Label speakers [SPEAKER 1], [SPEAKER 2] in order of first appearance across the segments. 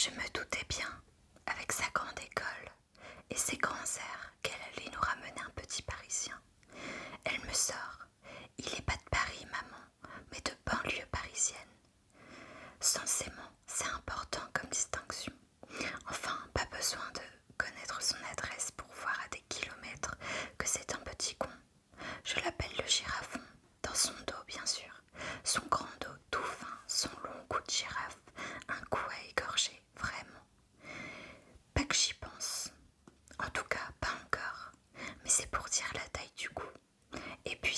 [SPEAKER 1] Je me doutais bien, avec sa grande école et ses grands airs, qu'elle allait nous ramener un petit Parisien. Elle me sort. Il n'est pas de Paris, maman, mais de banlieue parisienne. Censément, c'est important comme distinction. Enfin, pas besoin de connaître son adresse pour voir à des kilomètres que c'est un petit con. Je l'appelle le girafon, dans son dos bien sûr. Son grand dos tout fin, son long cou de girafe, un cou à égorger, vraiment. Pas que j'y pense. En tout cas, pas encore. Mais c'est pour dire la taille du cou. Et puis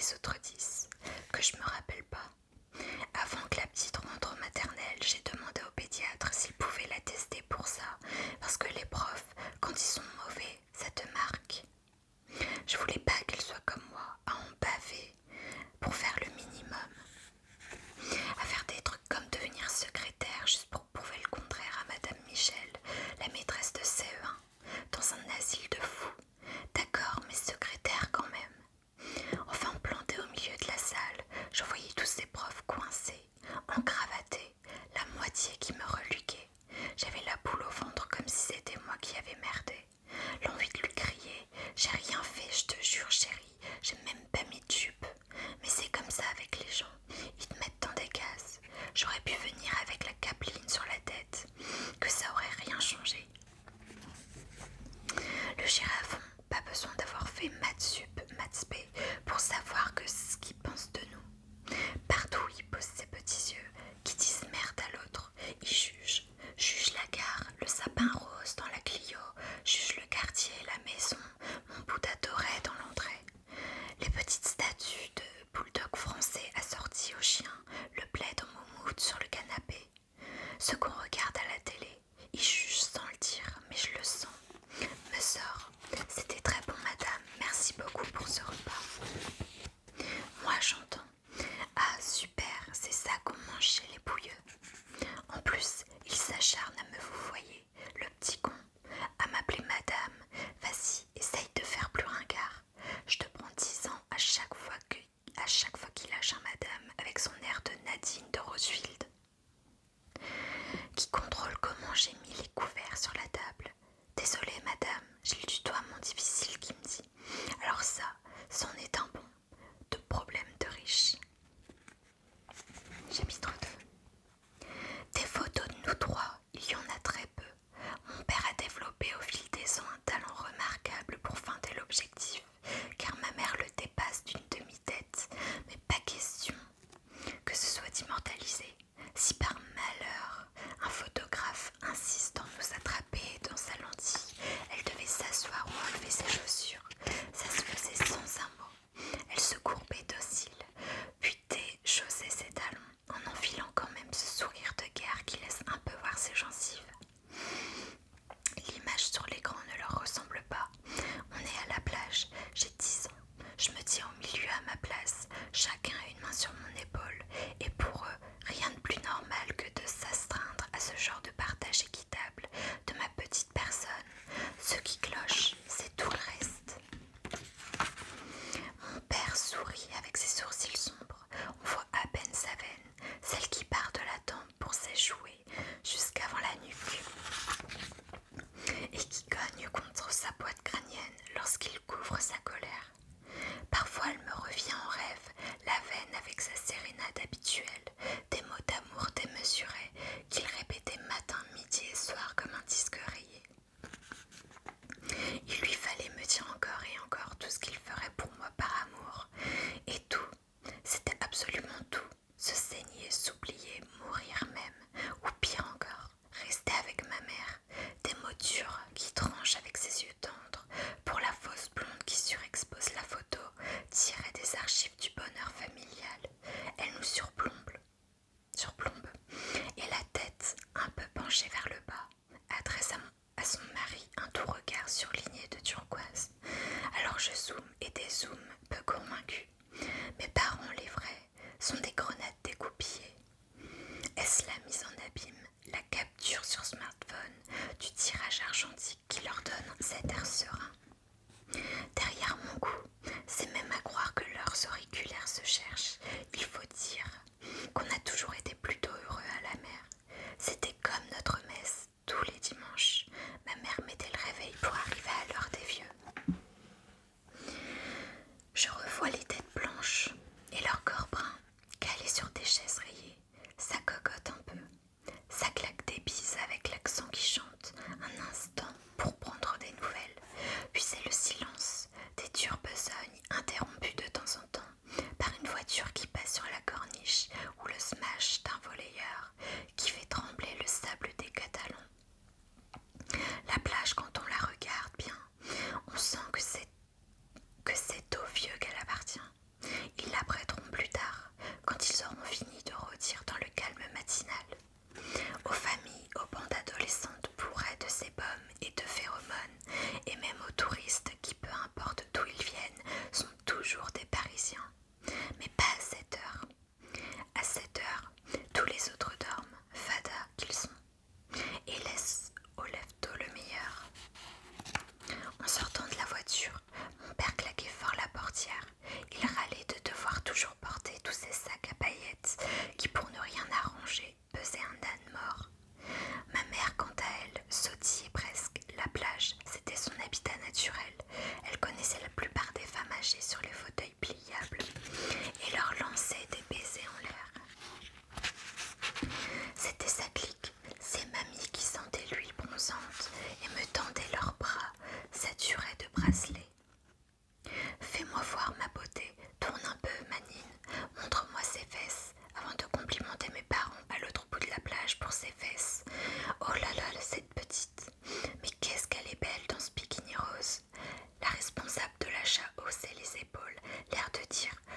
[SPEAKER 1] les autres disent, que je me rappelle pas. Avant que la petite rentre en maternelle, j'ai demandé au pédiatre s'il pouvait la tester pour ça, parce que les profs, quand ils sont mauvais, ça te marque. Je voulais pas qu'elle soit comme moi, à en baver, pour faire le minimum. À faire des trucs comme devenir secrétaire juste pour prouver le contraire à Madame Michel, la maîtresse de CE1, dans un asile de fous. D'accord, mais secrétaire quand même. Enfin, planté au milieu de la salle, je voyais tous ces profs coincés, encravatés, la moitié qui me reluquait. J'avais la boule au ventre comme si c'était moi qui avais merdé. L'envie de lui crier, j'ai rien fait, je te jure chérie, j'ai même pas mis de jupe. Mais c'est comme ça avec les gens, ils te mettent dans des cases. J'aurais pu venir avec la capeline sur la tête, que ça aurait rien changé. Le girafon, pas besoin d'avoir fait maths sup, maths spé pour savoir que ce qu'il pense de nous. Partout il pose ses petits yeux qui disent merde à l'autre. Il juge la gare, le sapin rose dans la Clio, juge le quartier, la maison, mon Bouddha doré dans l'entrée. Les petites statues de bulldog français assortis aux chiens, le plaid en moumoute sur le canapé. Ce qu'on regarde à la télé, ils jugent sans le dire, mais je le sens. Me sort, c'était très bon madame, merci beaucoup pour ce repas. Moi j'entends, ah super, c'est ça qu'on mange chez les bouilleux. En plus, il s'acharne à me vouvoyer, le petit con, à m'appeler madame. Vas-y, essaye de faire plus ringard. Je te prends 10 ans à chaque fois qu'il lâche un madame avec son air de Nadine de Rosefield. Qui contrôle comment j'ai mis les couverts sur la table. Désolée madame, j'ai le tutoiement difficile qui me dit. Alors ça, c'en est un bon, de problème de riche. Chapitre 2. Des photos de nous trois, il y en a très peu. Mon père a développé au fil des ans un talent remarquable pour feinter l'objectif, car ma mère le dépasse d'une demi-tête, mais pas question que ce soit immortalisé. Si par malheur, un photographe insiste en nous attraper dans sa lentille, elle devait s'asseoir ou enlever ses chaussures. Ça se faisait sans un mot. Elle se courbait docile, puis déchaussait ses talons, en enfilant quand même ce sourire de guerre qui laisse un peu voir ses gencives. L'image sur l'écran ne leur ressemble pas. On est à la plage, j'ai 10 ans. Je me tiens au milieu à ma place, chacun a une main sur mon épaule, et pour eux, rien de plus normal que de s'astreindre à ce genre de partage équitable de ma petite personne. Ce qui cloche, c'est tout le reste. Mon père sourit avec ses sourcils sombres. On voit à peine sa veine, celle qui part de la tempe pour s'échouer jusqu'avant la nuque et qui cogne contre sa boîte crânienne lorsqu'il couvre sa colère. Parfois elle me revient en rêve, la veine avec sa sérénade habituelle, des mots d'amour démesurés qu'il répétait matin, midi et soir comme un disque rayé. Il lui fallait me dire encore et encore tout ce qu'il ferait pour moi par amour. Et tout, c'était absolument tout. Se saigner, s'oublier, mourir même. Ou pire encore, rester avec ma mère. Des mots durs qui tranchent avec ses yeux tendres. Pour la fausse blonde qui surexpose la photo, tirée des archives du bonheur familial. Elle nous surplombe. Et la tête un peu penchée vers le bas, adresse à son mari un doux regard surligné de turquoise. Alors je zoome et dézoome, peu convaincue. Mes parents, les vrais, sont des grenades dégoupillées. Est-ce la mise en abîme, la capture sur smartphone du tirage argentique qui leur donne cet air serein? Derrière mon cou, c'est même à croire que leurs auriculaires se cherchent. Il faut dire qu'on a toujours été plutôt heureux à la mer. C'était comme notre messe tous les dimanches. Ma mère mettait le réveil pour arriver à l'heure des vieux. Je revois les têtes blanches et leurs corps bruns calés sur des chaises rayées. Ça cocotte un peu. Ça claque des bises avec l'accent qui chante un instant pour prendre des nouvelles.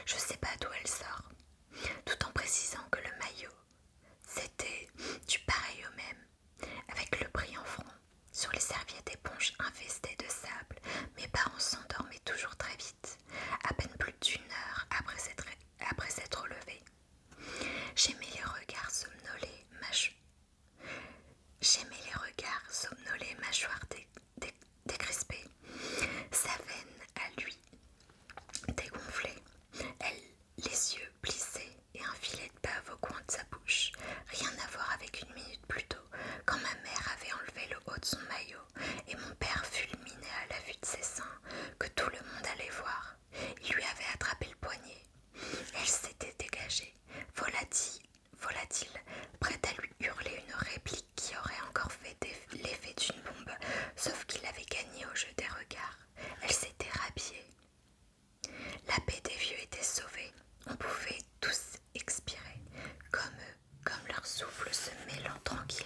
[SPEAKER 1] Je sais pas d'où elle sort, tout en précisant que le maillot, c'était du pareil au même, avec le brillant front. Sur les serviettes éponges infestées de sable, mes parents s'endormaient toujours très vite, à peine plus d'une heure après s'être levés. J'aimais les regards somnolés, mâchoires décrispées, sa veine à lui dégonflée, les yeux plissés et un filet de bave au coin de sa bouche. Rien à voir avec une minute plus tôt, quand ma mère avait enlevé le haut de son maillot et mon père fulminait à la vue de ses seins que tout le monde allait voir. Il lui avait attrapé le poignet. Elle s'était dégagée, volatile, prête à lui hurler une réplique qui aurait encore fait l'effet d'une bombe, sauf qu'il avait gagné au jeu des regards. Elle s'était rhabillée. La paix des vieux était sauvée. On pouvait tous expirer, comme leur souffle se mêlant tranquille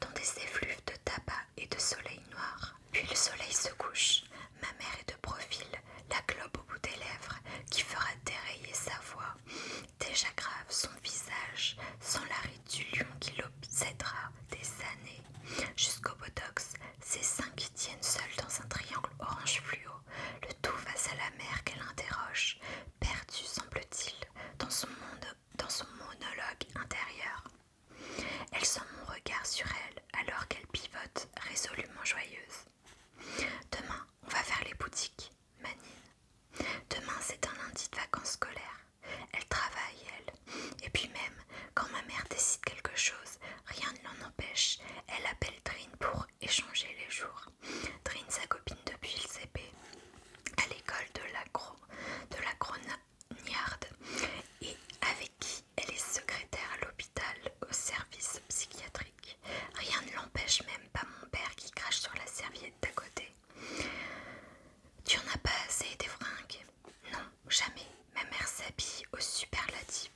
[SPEAKER 1] dans des effluves de tabac et de soleil noir. Puis le soleil se couche. Ma mère est de profil, la clope au bout des lèvres, qui fera dérailler sa voix. Déjà grave, son visage, sans la ride du lion qui l'obsédera des années. Jusqu'au botox, ses seins qui tiennent seuls dans un triangle orange fluo. Le tout face à la mer qu'elle interroge, perdue semble-t-il dans son monologue intérieur. Elle sent mon regard sur elle alors qu'elle pivote résolument joyeuse. Demain, on va faire les boutiques, Manine. Demain, c'est un lundi de vacances scolaires. Elle travaille, elle. Et puis même, quand ma mère décide quelque chose, rien ne l'en empêche. Elle appelle Trin pour échanger les jours. Trin, sa copine depuis le CP, à l'école de la Grognarde, et avec qui elle est secrétaire à l'hôpital au service psychiatrique. Rien ne l'empêche, même pas mon père qui crache sur la serviette d'à côté. Tu en as pas assez des fringues? Non, jamais. Ma mère s'habille au superlatif.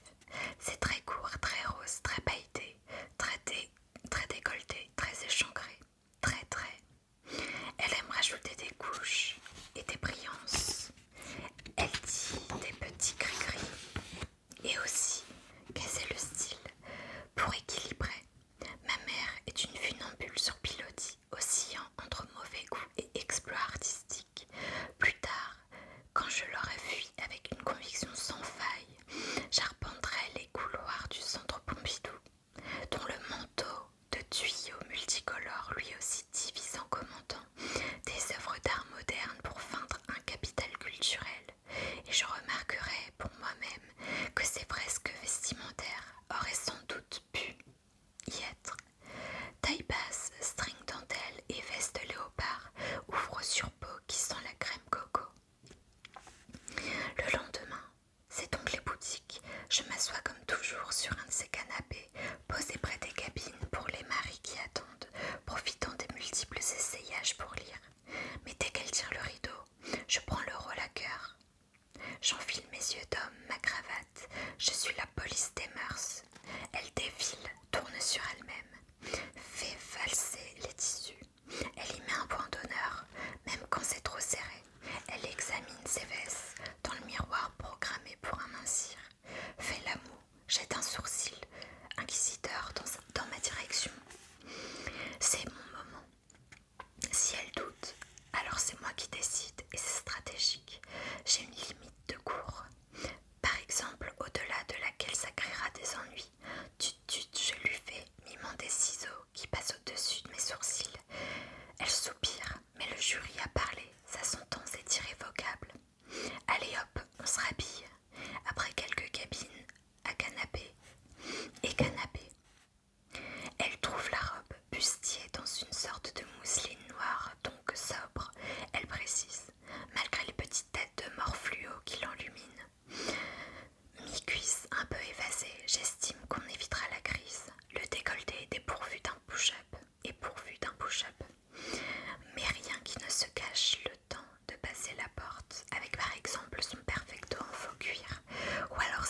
[SPEAKER 1] C'est très court, très rose, très pailleté, très décolleté, très échancré. Très. Elle aime rajouter des couches et des brillances. Elle dit des petits cris-cris. Et aussi, casser le style pour équilibrer. Ma mère est une funambule sur pilotis, oscillant entre mauvais goût et exploit artistique. Plus tard, quand je l'aurai fui avec une conviction sans faille, j'arpenterai les couloirs du centre Pompidou, dont le manteau de tuyaux multicolores lui aussi divise en commentant des œuvres d'art moderne pour feindre un capital culturel. Et je remarquerai pour moi-même que ces fresques vestimentaires auraient sans doute pu y être. Taille basse, string dentelle et veste léopard, ouvre sur peau qui sent la crème coco. Le lendemain, c'est donc les boutiques. Je m'assois comme toujours sur un de ces canapés, posé près des cabines pour les maris qui attendent, profitant des multiples essayages pour lire. Mais dès qu'elle tire le rideau, je prends le rôle à cœur. J'enfile mes yeux d'homme, ma cravate, je suis la police des mœurs. Elle défile, tourne sur elle-même, fait valser les tissus. Elle y met un point d'honneur, même quand c'est trop serré. Elle examine ses vestes dans le miroir programmé pour un mincir. Fait la moue, jette un sourcil inquisiteur dans ma direction. C'est mon moment. Si elle doute, alors c'est moi qui décide et c'est stratégique. J'ai une limite de cours. Par exemple, au-delà de laquelle ça créera des ennuis. Je lui fais, mimant des ciseaux qui passent au-dessus de mes sourcils. Elle soupire, mais le jury a parlé, sa sentence est irrévocable. Allez hop, on se rhabille. Après quelques cabines à canapé. Elle trouve la robe bustier dans une sorte de mousseline noire, donc sobre, elle précise, malgré les petites têtes de mort fluo qui l'enluminent. Mi-cuisse un peu évasée, j'estime qu'on évitera la crise. Le décolleté est dépourvu d'un push-up mais rien qui ne se cache le temps de passer la porte, avec par exemple son perfecto en faux cuir, ou alors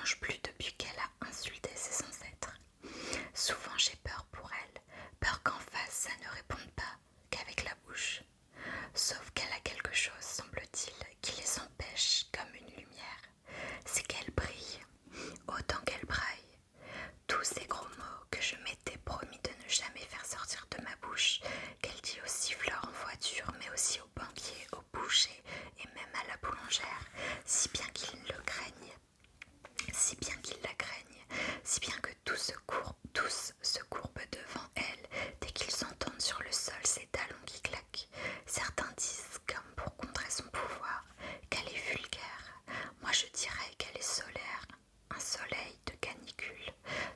[SPEAKER 1] mange plus depuis qu'elle a insulté ses ancêtres. Souvent j'ai peur pour elle, peur qu'en face ça ne réponde pas qu'avec la bouche. Sauf qu'elle a quelque chose, semble-t-il, qui les empêche comme une lumière. C'est qu'elle brille, autant qu'elle braille. Tous ces gros mots que je m'étais promis de ne jamais faire sortir de ma bouche, qu'elle dit aux siffleurs en voiture, mais aussi aux banquiers, aux bouchers et même à la boulangère, si bien qu'ils le craignent, si bien qu'ils la craignent, si bien que tous se courbent devant elle dès qu'ils entendent sur le sol ses talons qui claquent. Certains disent, comme pour contrer son pouvoir, qu'elle est vulgaire. Moi je dirais qu'elle est solaire, un soleil de canicule,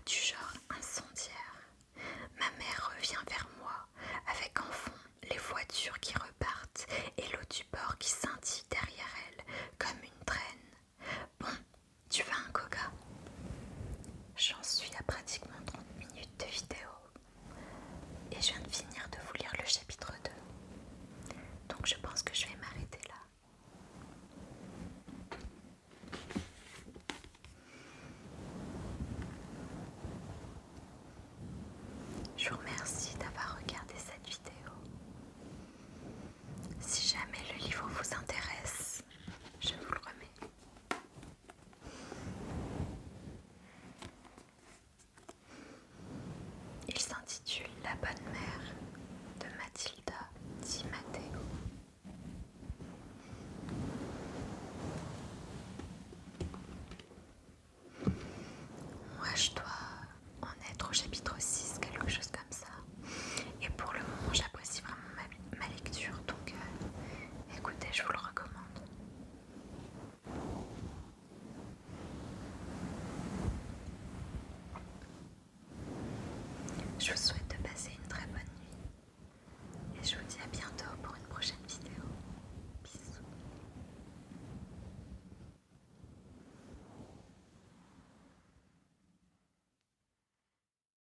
[SPEAKER 1] du genre incendiaire. Ma mère revient vers moi, avec en fond les voitures qui repartent et l'eau du bord qui scintille derrière elle comme une traîne. Bon, tu veux un coca? J'en suis à pratiquement 30 minutes de vidéo et je viens de finir de vous lire le chapitre 2. Donc je pense que je vais m'arrêter là. Je vous remercie d'avoir regardé cette vidéo. Si jamais le livre vous intéresse, je vous le remets. Il s'intitule La bonne mère de Mathilda Di Matteo. Moi je dois en être au chapitre 6, quelque chose comme ça. Et pour le moment j'apprécie vraiment ma lecture, donc écoutez, je vous le recommande. Je vous souhaite